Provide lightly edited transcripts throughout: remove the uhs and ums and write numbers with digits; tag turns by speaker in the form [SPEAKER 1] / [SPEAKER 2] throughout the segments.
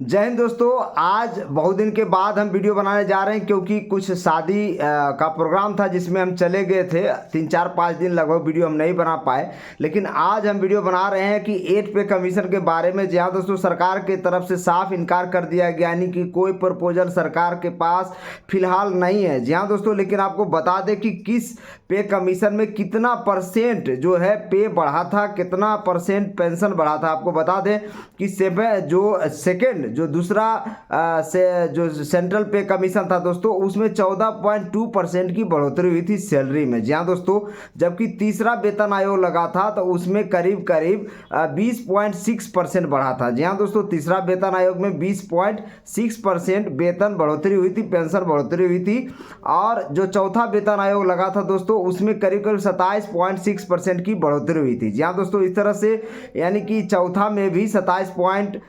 [SPEAKER 1] जय हिंद दोस्तों। आज बहुत दिन के बाद हम वीडियो बनाने जा रहे हैं क्योंकि कुछ शादी का प्रोग्राम था जिसमें हम चले गए थे। 3-4-5 दिन लगभग वीडियो हम नहीं बना पाए, लेकिन आज हम वीडियो बना रहे हैं कि 8 पे कमीशन के बारे में, जहां दोस्तों सरकार की तरफ से साफ इनकार कर दिया गया, यानी कि कोई प्रपोजल सरकार के पास फिलहाल नहीं है। जहां दोस्तों लेकिन आपको बता दें कि किस पे कमीशन में कितना परसेंट जो है पे बढ़ा था, कितना परसेंट पेंशन बढ़ा था। आपको बता दें कि जो दूसरा जो सेंट्रल पे कमीशन था दोस्तों, उसमें 14.2% की बढ़ोतरी हुई थी सैलरी में। जहां दोस्तों जबकि तीसरा वेतन आयोग लगा था तो उसमें करीब करीब 20.6% बढ़ा था। जहां दोस्तों तीसरा वेतन आयोग में 20.6% वेतन बढ़ोतरी हुई थी, पेंशन बढ़ोतरी हुई थी। और जो चौथा वेतन आयोग लगा था दोस्तों, उसमें करीब करीब 27.6% की बढ़ोतरी हुई थी। जहां दोस्तों इस तरह से यानी कि चौथा में भी 6%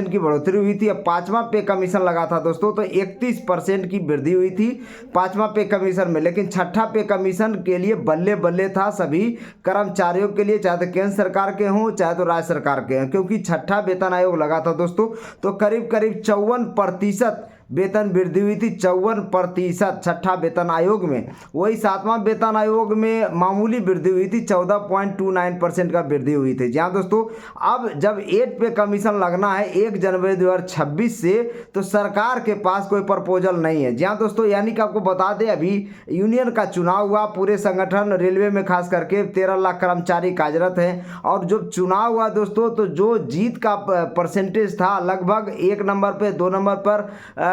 [SPEAKER 1] की बढ़ोतरी हुई थी। अब पांचवा पे कमीशन लगा था दोस्तों तो 31% की वृद्धि हुई थी पांचवा पे कमीशन में। लेकिन छठा पे कमीशन के लिए बल्ले बल्ले था सभी कर्मचारियों के लिए, चाहे तो केंद्र सरकार के हों चाहे तो राज्य सरकार के हों, क्योंकि छठा वेतन आयोग लगा था दोस्तों तो करीब करीब 54% वेतन वृद्धि हुई थी। 54% छठा वेतन आयोग में। वही सातवां वेतन आयोग में मामूली वृद्धि हुई थी, 14.29% का वृद्धि हुई थी। जहां दोस्तों अब जब 8 पे कमीशन लगना है 1 जनवरी 2026 से, तो सरकार के पास कोई प्रपोजल नहीं है। जहां दोस्तों यानी कि आपको बता दें अभी यूनियन का चुनाव हुआ, पूरे संगठन रेलवे में खास करके 13 लाख कर्मचारी कार्यरत हैं, और जब चुनाव हुआ दोस्तों तो जो जीत का परसेंटेज था लगभग 1 नंबर पे 2 नंबर पर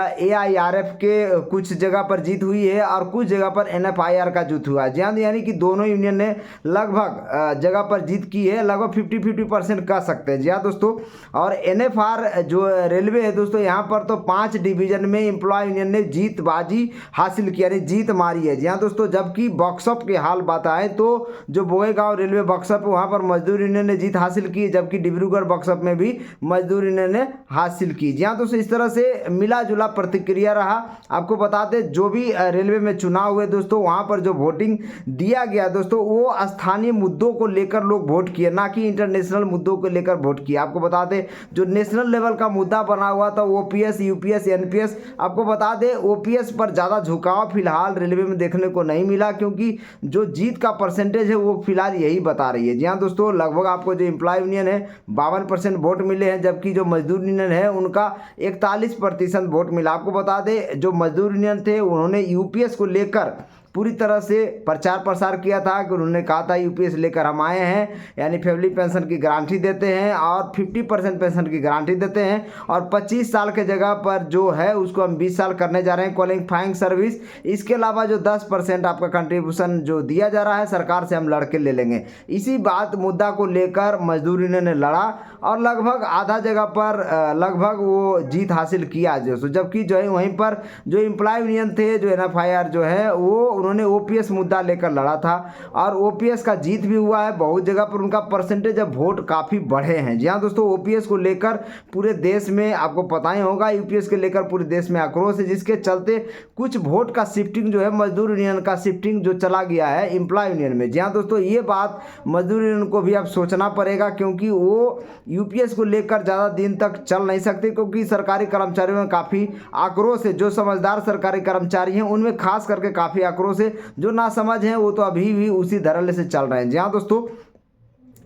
[SPEAKER 1] AIRF के कुछ जगह पर जीत हुई है और कुछ जगह पर NFIR का जीत हुआ है। यानी कि दोनों यूनियन ने लगभग जगह पर जीत की है, लगभग 50-50% कह सकते हैं। जी हाँ दोस्तों। और NFR जो रेलवे है दोस्तों, यहाँ पर तो 5 डिवीजन में एम्प्लॉय यूनियन ने जीतबाजी हासिल की, यानी जीत मारी है। जी हाँ दोस्तों। जबकि बॉक्सअप की हाल बताएं तो जो बोएगांव रेलवे बॉक्सअप है वहाँ पर मजदूर यूनियन ने जीत हासिल की, जबकि डिब्रूगढ़ बॉक्सअप में भी मजदूर यूनियन ने हासिल की। जी हाँ दोस्तों। इस तरह से मिला जुला प्रतिक्रिया रहा। आपको बता दें जो भी रेलवे में चुनाव हुए दोस्तों, वहां पर जो वोटिंग दिया गया दोस्तों, वो स्थानीय मुद्दों को लेकर लोग वोट किए, ना कि इंटरनेशनल मुद्दों को लेकर वोट किया। आपको बता दें जो नेशनल लेवल का मुद्दा बना हुआ था OPS UPS NPS, आपको बता दें OPS पर ज़्यादा झुकाव फिलहाल रेलवे में देखने को नहीं मिला, क्योंकि जो जीत का परसेंटेज है वो फिलहाल यही बता रही है। जी हाँ दोस्तों। लगभग आपको जो एम्प्लॉय यूनियन है 52% वोट मिले हैं, जबकि जो मजदूर यूनियन है उनका 41% वोट मिला। आपको बता दें जो मजदूर यूनियन थे उन्होंने UPS को लेकर पूरी तरह से प्रचार प्रसार किया था कि उन्होंने कहा था UPS लेकर हम आए हैं, यानी फैमिली पेंशन की गारंटी देते हैं और 50% पेंशन की गारंटी देते हैं, और 25 साल के जगह पर जो है उसको हम 20 साल करने जा रहे हैं क्वालिफाइंग सर्विस। इसके अलावा जो 10% आपका कंट्रीब्यूशन जो दिया जा रहा है सरकार से हम लड़के ले लेंगे। इसी बात मुद्दा को लेकर मजदूर यूनियन ने लड़ा और लगभग आधा जगह पर लगभग वो जीत हासिल किया जबकि जो है वहीं पर जो एम्प्लॉय यूनियन थे जो NFIR जो है वो उन्होंने OPS मुद्दा लेकर लड़ा था, और OPS का जीत भी हुआ है। बहुत जगह पर उनका परसेंटेज अब वोट काफ़ी बढ़े हैं। जी हाँ दोस्तों। OPS को लेकर पूरे देश में आपको पता ही होगा, UPS के लेकर पूरे देश में आक्रोश है, जिसके चलते कुछ वोट का शिफ्टिंग जो है मजदूर यूनियन का शिफ्टिंग जो चला गया है एम्प्लॉय यूनियन में। जी हाँ दोस्तों। ये बात मजदूर यूनियन को भी अब सोचना पड़ेगा, क्योंकि वो UPS को लेकर ज़्यादा दिन तक चल नहीं सकते, क्योंकि सरकारी कर्मचारियों में काफ़ी आक्रोश है। जो समझदार सरकारी कर्मचारी हैं उनमें खास करके काफ़ी आक्रोश है, जो ना समझ हैं वो तो अभी भी उसी धरले से चल रहे हैं। जी हाँ दोस्तों।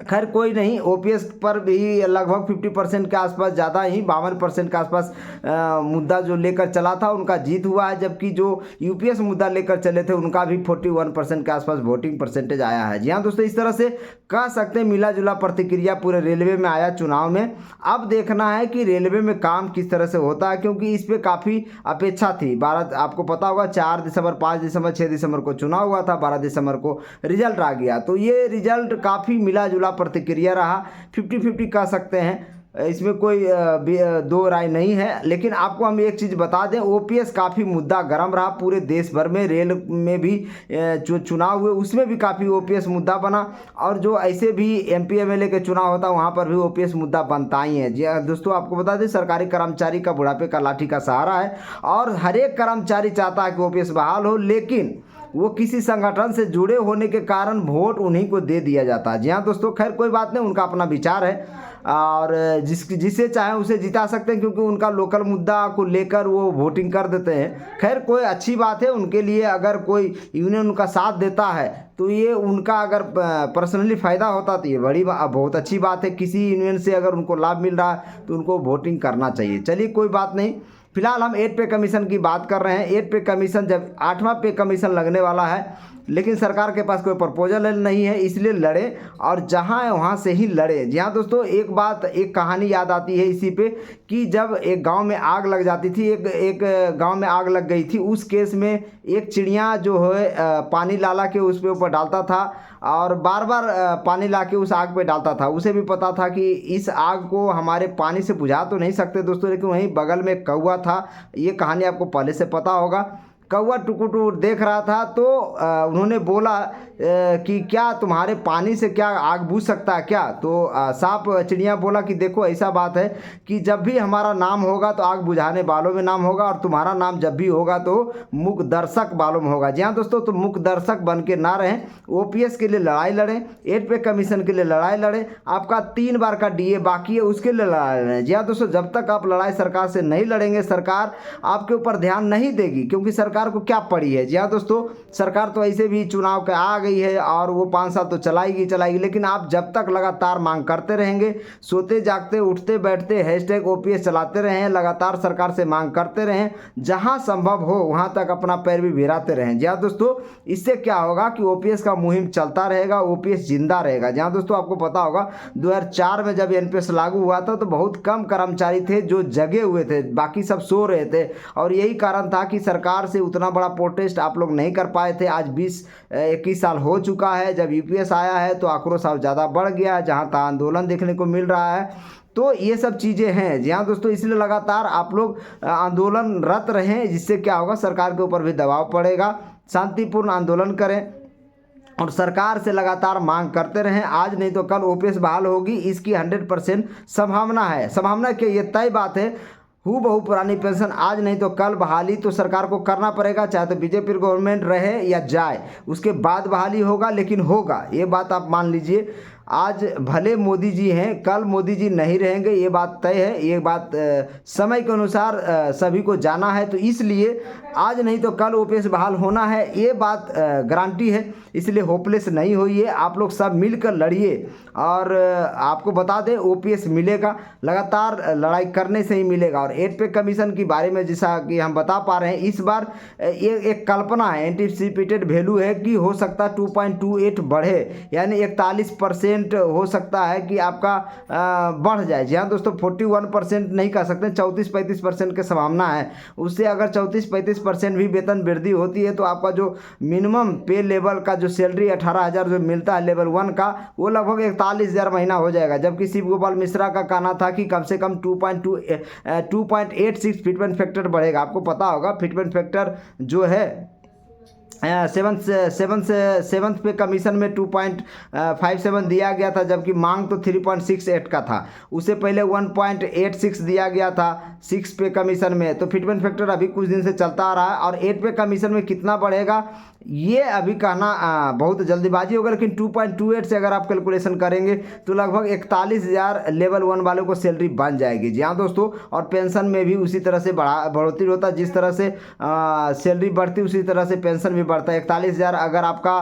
[SPEAKER 1] खैर कोई नहीं, OPS पर भी लगभग 50% के आसपास, ज़्यादा ही 52% के आसपास मुद्दा जो लेकर चला था उनका जीत हुआ है, जबकि जो UPS मुद्दा लेकर चले थे उनका भी 41% के आसपास वोटिंग परसेंटेज आया है। जी हाँ दोस्तों। इस तरह से कह सकते हैं मिला जुला प्रतिक्रिया पूरे रेलवे में आया चुनाव में। अब देखना है कि रेलवे में काम किस तरह से होता है, क्योंकि इस पर काफ़ी अपेक्षा थी। 12 आपको पता होगा 4 दिसंबर 5 दिसंबर 6 दिसंबर को चुनाव हुआ था, 12 दिसंबर को रिजल्ट आ गया। तो ये रिजल्ट काफ़ी मिला जुला प्रतिक्रिया रहा, 50-50 कह सकते हैं, इसमें कोई दो राय नहीं है। लेकिन आपको हम एक चीज़ बता दें, OPS काफ़ी मुद्दा गर्म रहा पूरे देश भर में। रेल में भी जो चुनाव हुए उसमें भी काफ़ी OPS मुद्दा बना, और जो ऐसे भी MP MLA के चुनाव होता वहाँ पर भी OPS मुद्दा बनता ही है। जी दोस्तों। आपको बता दें सरकारी कर्मचारी का बुढ़ापे का लाठी का सहारा है, और हर एक कर्मचारी चाहता है कि OPS बहाल हो, लेकिन वो किसी संगठन से जुड़े होने के कारण वोट उन्हीं को दे दिया जाता है। जी हाँ दोस्तों। खैर कोई बात नहीं, उनका अपना विचार है। और जिसे चाहे उसे जिता सकते हैं, क्योंकि उनका लोकल मुद्दा को लेकर वो वोटिंग कर देते हैं। खैर कोई अच्छी बात है उनके लिए, अगर कोई यूनियन उनका साथ देता है तो ये उनका अगर पर्सनली फ़ायदा होता तो ये बहुत अच्छी बात है। किसी यूनियन से अगर उनको लाभ मिल रहा है तो उनको वोटिंग करना चाहिए। चलिए कोई बात नहीं, फिलहाल हम 8 पे कमीशन की बात कर रहे हैं। 8 पे कमीशन, जब 8वां पे कमीशन लगने वाला है, लेकिन सरकार के पास कोई प्रपोजल नहीं है, इसलिए लड़े और जहाँ है वहाँ से ही लड़े। जी हाँ दोस्तों, एक कहानी याद आती है इसी पे कि जब एक गांव में आग लग जाती थी, एक गांव में आग लग गई थी। उस केस में एक चिड़िया जो है पानी ला के उस पे ऊपर डालता था और बार बार पानी ला के उस आग पे डालता था। उसे भी पता था कि इस आग को हमारे पानी से बुझा तो नहीं सकते दोस्तों, लेकिन वहीं बगल में कौवा था। ये कहानी आपको पहले से पता होगा। कौवा टुकुर टुकुर देख रहा था तो उन्होंने बोला कि क्या तुम्हारे पानी से क्या आग बुझ सकता है क्या? तो सांप चिड़िया बोला कि देखो ऐसा बात है कि जब भी हमारा नाम होगा तो आग बुझाने वालों में नाम होगा, और तुम्हारा नाम जब भी होगा तो मूक दर्शक वालों में होगा। जी हाँ दोस्तों, तो मूक दर्शक बन के ना रहें, ओपीएस के लिए लड़ाई लड़ें, 8 पे कमीशन के लिए लड़ाई लड़ें। आपका 3 बार का डीए बाकी है, उसके लिए लड़ाई लड़ें। जी हाँ दोस्तों, जब तक आप लड़ाई सरकार से नहीं लड़ेंगे, सरकार आपके ऊपर ध्यान नहीं देगी, क्योंकि सरकार को क्या पड़ी है। जी हाँ दोस्तों, सरकार तो ऐसे भी चुनाव के आ गई है और वो 5 साल तो चलाएगी, लेकिन आप जब तक लगातार मांग करते रहेंगे, सोते जागते उठते बैठते हैशटैग ओपीएस चलाते रहें, लगातार सरकार से मांग करते रहें, जहां संभव हो वहां तक अपना पैर भी भिराते रहें। जी हाँ दोस्तों, इससे क्या होगा कि ओपीएस का मुहिम चलता रहेगा, ओपीएस जिंदा रहेगा। जी हाँ दोस्तों, आपको पता होगा 2004 में जब एनपीएस लागू हुआ था तो बहुत कम कर्मचारी थे जो जगे हुए थे, बाकी सब सो रहे थे, और यही कारण था कि सरकार से उतना बड़ा प्रोटेस्ट आप लोग नहीं कर पाए थे। आज 20-21 साल हो चुका है, जब यूपीएस आया है तो आक्रोश और ज़्यादा बढ़ गया है, जहाँ तहाँ आंदोलन देखने को मिल रहा है। तो ये सब चीज़ें हैं। जी हाँ दोस्तों, इसलिए लगातार आप लोग आंदोलनरत रहें, जिससे क्या होगा, सरकार के ऊपर भी दबाव पड़ेगा। शांतिपूर्ण आंदोलन करें और सरकार से लगातार मांग करते रहें। आज नहीं तो कल ओपीएस बहाल होगी, इसकी 100% संभावना है। संभावना क्या, ये तय बात है। बहु पुरानी पेंशन आज नहीं तो कल बहाली तो सरकार को करना पड़ेगा, चाहे तो बीजेपी गवर्नमेंट रहे या जाए, उसके बाद बहाली होगा, लेकिन होगा, ये बात आप मान लीजिए। आज भले मोदी जी हैं, कल मोदी जी नहीं रहेंगे, ये बात तय है। ये बात समय के अनुसार सभी को जाना है, तो इसलिए आज नहीं तो कल ओपीएस बहाल होना है, ये बात गारंटी है। इसलिए होपलेस नहीं होइए, आप लोग सब मिलकर लड़िए। और आपको बता दें, ओपीएस मिलेगा, लगातार लड़ाई करने से ही मिलेगा। और 8 पे कमीशन के बारे में जैसा कि हम बता पा रहे हैं, इस बार ये एक कल्पना है, एंटिसिपेटेड वैल्यू है कि हो सकता है 2.28 बढ़े, यानी 41% हो सकता है कि आपका बढ़ जाए। जी हाँ दोस्तों, 41% नहीं कह सकते, 34-35% की संभावना है। उससे अगर 34-35% भी वेतन वृद्धि होती है तो आपका जो मिनिमम पे लेवल का जो सैलरी 18,000 जो मिलता है लेवल 1 का, वो लगभग 41,000 महीना हो जाएगा। जबकि शिव गोपाल मिश्रा का कहना था कि कम से कम 2.86 फिटमेंट फैक्टर बढ़ेगा। आपको पता होगा फिटमेंट फैक्टर जो है सेवन्थ पे कमीशन में 2.57 दिया गया था, जबकि मांग तो 3.68 का था। उससे पहले 1.86 दिया गया था 6 पे कमीशन में। तो फिटमेंट फैक्टर अभी कुछ दिन से चलता आ रहा है। और 8 पे कमीशन में कितना बढ़ेगा ये अभी कहना बहुत जल्दीबाजी होगा, लेकिन 2.28 से अगर आप कैलकुलेशन करेंगे तो लगभग 41,000 लेवल 1 वालों को सैलरी बन जाएगी। जी हाँ दोस्तों, और पेंशन में भी उसी तरह से बढ़ोतरी होता है, जिस तरह से सैलरी बढ़ती उसी तरह से पेंशन भी बढ़ता है। 41,000 अगर आपका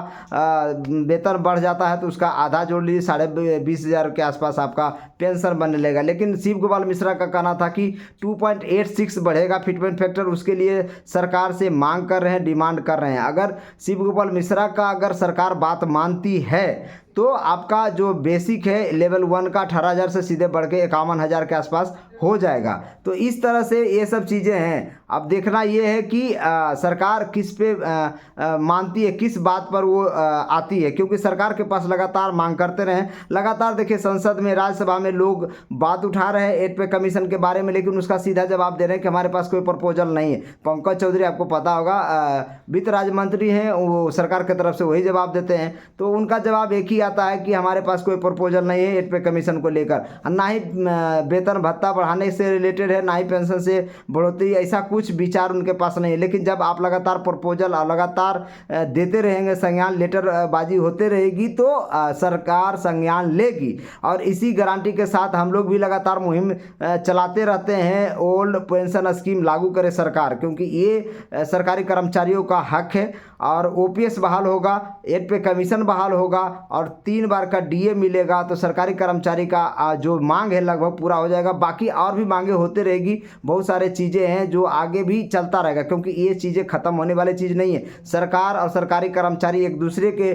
[SPEAKER 1] वेतन बढ़ जाता है तो उसका आधा जोड़ लीजिए, 20,500 के आसपास आपका पेंशन बनने लगेगा। लेकिन शिव गोपाल मिश्रा का कहना था कि 2.86 बढ़ेगा फिटमेंट फैक्टर, उसके लिए सरकार से मांग कर रहे हैं, डिमांड कर रहे हैं। अगर शिव गोपाल मिश्रा का अगर सरकार बात मानती है तो आपका जो बेसिक है लेवल 1 का 18,000 से सीधे बढ़ के 51,000 के आसपास हो जाएगा। तो इस तरह से ये सब चीज़ें हैं। अब देखना ये है कि सरकार किस पे मानती है, किस बात पर वो आती है, क्योंकि सरकार के पास लगातार मांग करते रहें। लगातार देखिए संसद में, राज्यसभा में लोग बात उठा रहे हैं 8 पे कमीशन के बारे में, लेकिन उसका सीधा जवाब दे रहे हैं कि हमारे पास कोई प्रपोजल नहीं है। पंकज चौधरी आपको पता होगा वित्त राज्य मंत्री हैं, वो सरकार की तरफ से वही जवाब देते हैं। तो उनका जवाब एक ही आता है कि हमारे पास कोई प्रपोजल नहीं है 8 पे कमीशन को लेकर, ना ही वेतन भत्ता बढ़ाने से रिलेटेड है, ना ही पेंशन से बढ़ोतरी, ऐसा कुछ विचार उनके पास नहीं है। लेकिन जब आप लगातार प्रपोजल और लगातार देते रहेंगे, संज्ञान लेटर बाजी होते रहेगी, तो सरकार संज्ञान लेगी। और इसी गारंटी के साथ हम लोग भी लगातार मुहिम चलाते रहते हैं, ओल्ड पेंशन स्कीम लागू करे सरकार, क्योंकि ये सरकारी कर्मचारियों का हक है। और ओपीएस बहाल होगा, 8 पे कमीशन बहाल होगा और 3 बार का डीए मिलेगा, तो सरकारी कर्मचारी का जो मांग है लगभग पूरा हो जाएगा। बाकी और भी मांगे होते रहेगी, बहुत सारे चीज़ें हैं जो आगे भी चलता रहेगा, क्योंकि ये चीज़ें ख़त्म होने वाली चीज़ नहीं है। सरकार और सरकारी कर्मचारी एक दूसरे के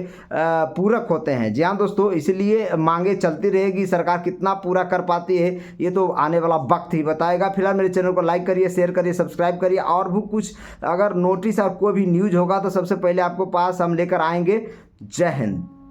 [SPEAKER 1] पूरक होते हैं। जी हाँ दोस्तों, इसलिए मांगे चलती रहेगी। सरकार कितना पूरा कर पाती है ये तो आने वाला वक्त ही बताएगा। फिलहाल मेरे चैनल को लाइक करिए, शेयर करिए, सब्सक्राइब करिए। और भी कुछ अगर नोटिस और कोई भी न्यूज़ होगा तो सबसे पहले आपको पास हम लेकर आएंगे। जय हिंद।